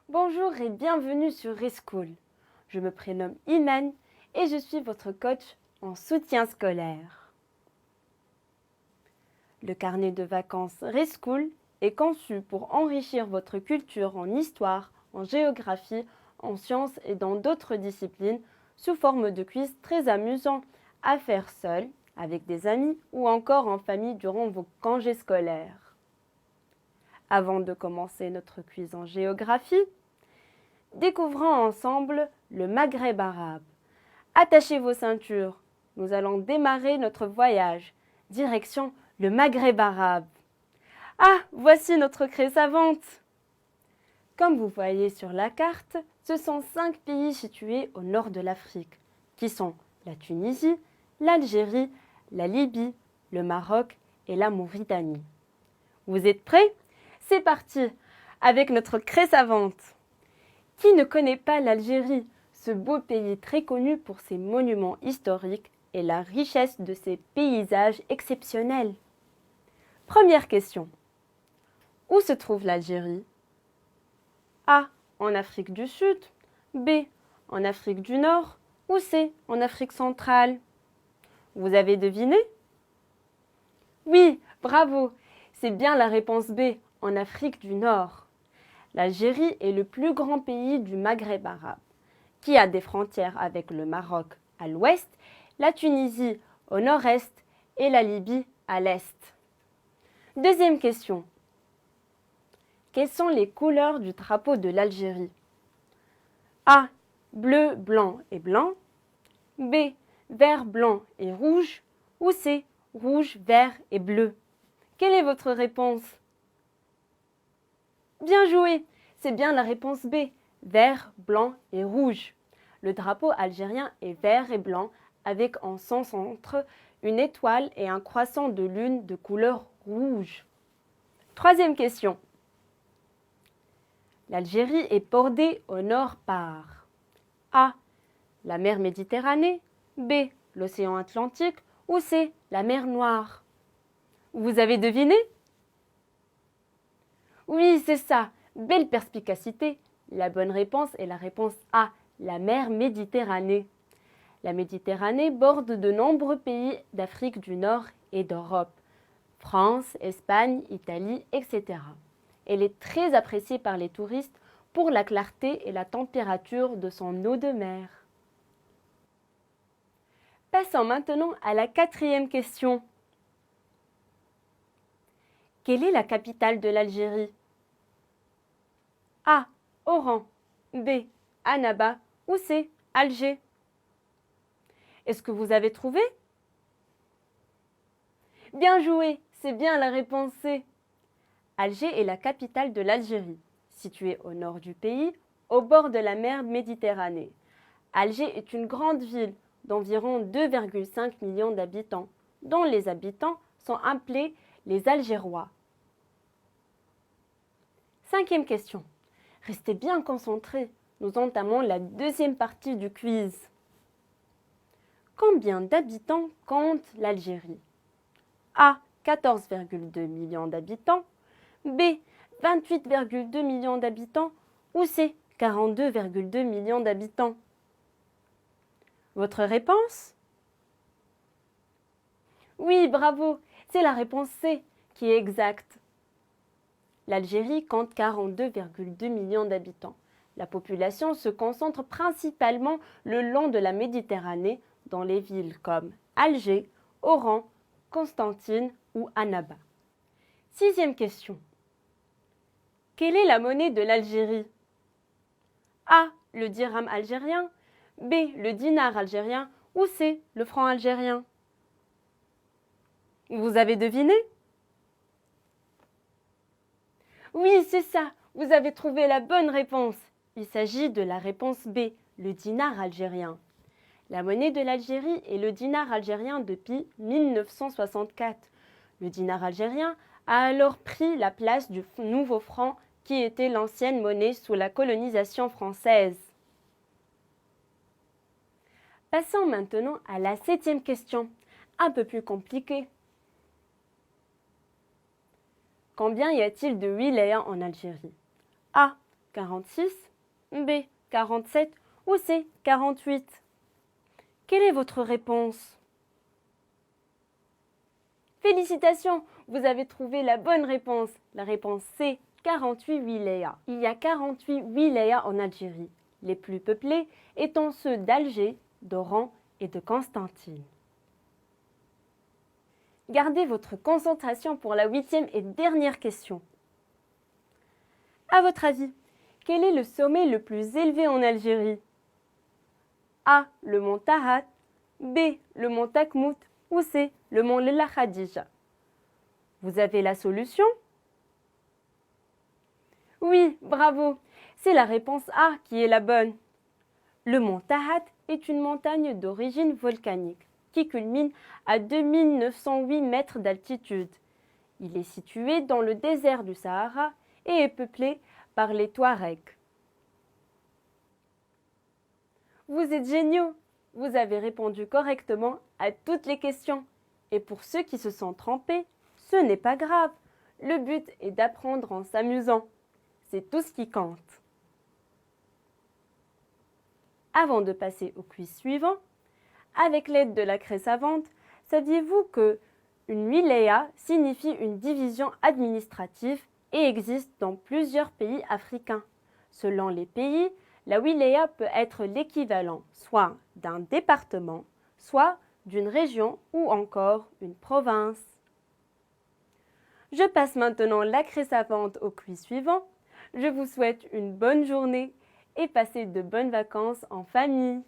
Bonjour et bienvenue sur Reschool. Je me prénomme Iman et je suis votre coach en soutien scolaire. Le carnet de vacances Reschool est conçu pour enrichir votre culture en histoire, en géographie, en sciences et dans d'autres disciplines sous forme de quiz très amusants à faire seul, avec des amis ou encore en famille durant vos congés scolaires. Avant de commencer notre quiz en géographie, découvrons ensemble le Maghreb arabe. Attachez vos ceintures, nous allons démarrer notre voyage. Direction le Maghreb arabe. Ah, voici notre craie savante. Comme vous voyez sur la carte, ce sont 5 pays situés au nord de l'Afrique, qui sont la Tunisie, l'Algérie, la Libye, le Maroc et la Mauritanie. Vous êtes prêts? C'est parti, avec notre craie savante. Qui ne connaît pas l'Algérie, ce beau pays très connu pour ses monuments historiques et la richesse de ses paysages exceptionnels? Première question. Où se trouve l'Algérie? A. En Afrique du Sud. B. En Afrique du Nord. Ou C. En Afrique centrale. Vous avez deviné? Oui, bravo! C'est bien la réponse B, en Afrique du Nord. L'Algérie est le plus grand pays du Maghreb arabe, qui a des frontières avec le Maroc à l'ouest, la Tunisie au nord-est et la Libye à l'est. Deuxième question. Quelles sont les couleurs du drapeau de l'Algérie? A. Bleu, blanc et blanc. B. Vert, blanc et rouge. Ou C. Rouge, vert et bleu. Quelle est votre réponse? Bien joué! C'est bien la réponse B. Vert, blanc et rouge. Le drapeau algérien est vert et blanc avec en son centre une étoile et un croissant de lune de couleur rouge. Troisième question. L'Algérie est bordée au nord par A. La mer Méditerranée. B. L'océan Atlantique. Ou C. La mer Noire. Vous avez deviné? Oui, c'est ça. Belle perspicacité. La bonne réponse est la réponse A. La mer Méditerranée. La Méditerranée borde de nombreux pays d'Afrique du Nord et d'Europe. France, Espagne, Italie, etc. Elle est très appréciée par les touristes pour la clarté et la température de son eau de mer. Passons maintenant à la quatrième question. Quelle est la capitale de l'Algérie? A. Oran. B. Annaba. Ou C. Alger. Est-ce que vous avez trouvé? Bien joué, c'est bien la réponse C. Alger est la capitale de l'Algérie, située au nord du pays, au bord de la mer Méditerranée. Alger est une grande ville d'environ 2,5 millions d'habitants, dont les habitants sont appelés les Algérois. Cinquième question. Restez bien concentrés, nous entamons la deuxième partie du quiz. Combien d'habitants compte l'Algérie? A. 14,2 millions d'habitants. B. 28,2 millions d'habitants. Ou C. 42,2 millions d'habitants. Votre réponse? Oui, bravo, c'est la réponse C qui est exacte. L'Algérie compte 42,2 millions d'habitants. La population se concentre principalement le long de la Méditerranée dans les villes comme Alger, Oran, Constantine ou Annaba. Sixième question. Quelle est la monnaie de l'Algérie? A. Le dirham algérien. B. Le dinar algérien. Ou C. Le franc algérien. Vous avez deviné? Oui, c'est ça. Vous avez trouvé la bonne réponse. Il s'agit de la réponse B, le dinar algérien. La monnaie de l'Algérie est le dinar algérien depuis 1964. Le dinar algérien a alors pris la place du nouveau franc qui était l'ancienne monnaie sous la colonisation française. Passons maintenant à la septième question, un peu plus compliquée. Combien y a-t-il de wilayas en Algérie? A. 46, B. 47 ou C. 48? Quelle est votre réponse? Félicitations, vous avez trouvé la bonne réponse. La réponse C, 48 wilayas. Il y a 48 wilayas en Algérie, les plus peuplés étant ceux d'Alger, d'Oran et de Constantine. Gardez votre concentration pour la 8e et dernière question. À votre avis, quel est le sommet le plus élevé en Algérie? A. Le mont Tahat, B. Le mont Takmout ou C. Le mont Lella Khadija? Vous avez la solution? Oui, bravo! C'est la réponse A qui est la bonne. Le mont Tahat est une montagne d'origine volcanique qui culmine à 2908 mètres d'altitude. Il est situé dans le désert du Sahara et est peuplé par les Touaregs. Vous êtes géniaux! Vous avez répondu correctement à toutes les questions. Et pour ceux qui se sont trompés, ce n'est pas grave. Le but est d'apprendre en s'amusant. C'est tout ce qui compte. Avant de passer au quiz suivant, avec l'aide de la craie savante, saviez-vous que une wilaya signifie une division administrative et existe dans plusieurs pays africains? Selon les pays, la wilaya peut être l'équivalent soit d'un département, soit d'une région ou encore une province. Je passe maintenant la craie savante au quiz suivant. Je vous souhaite une bonne journée et passez de bonnes vacances en famille.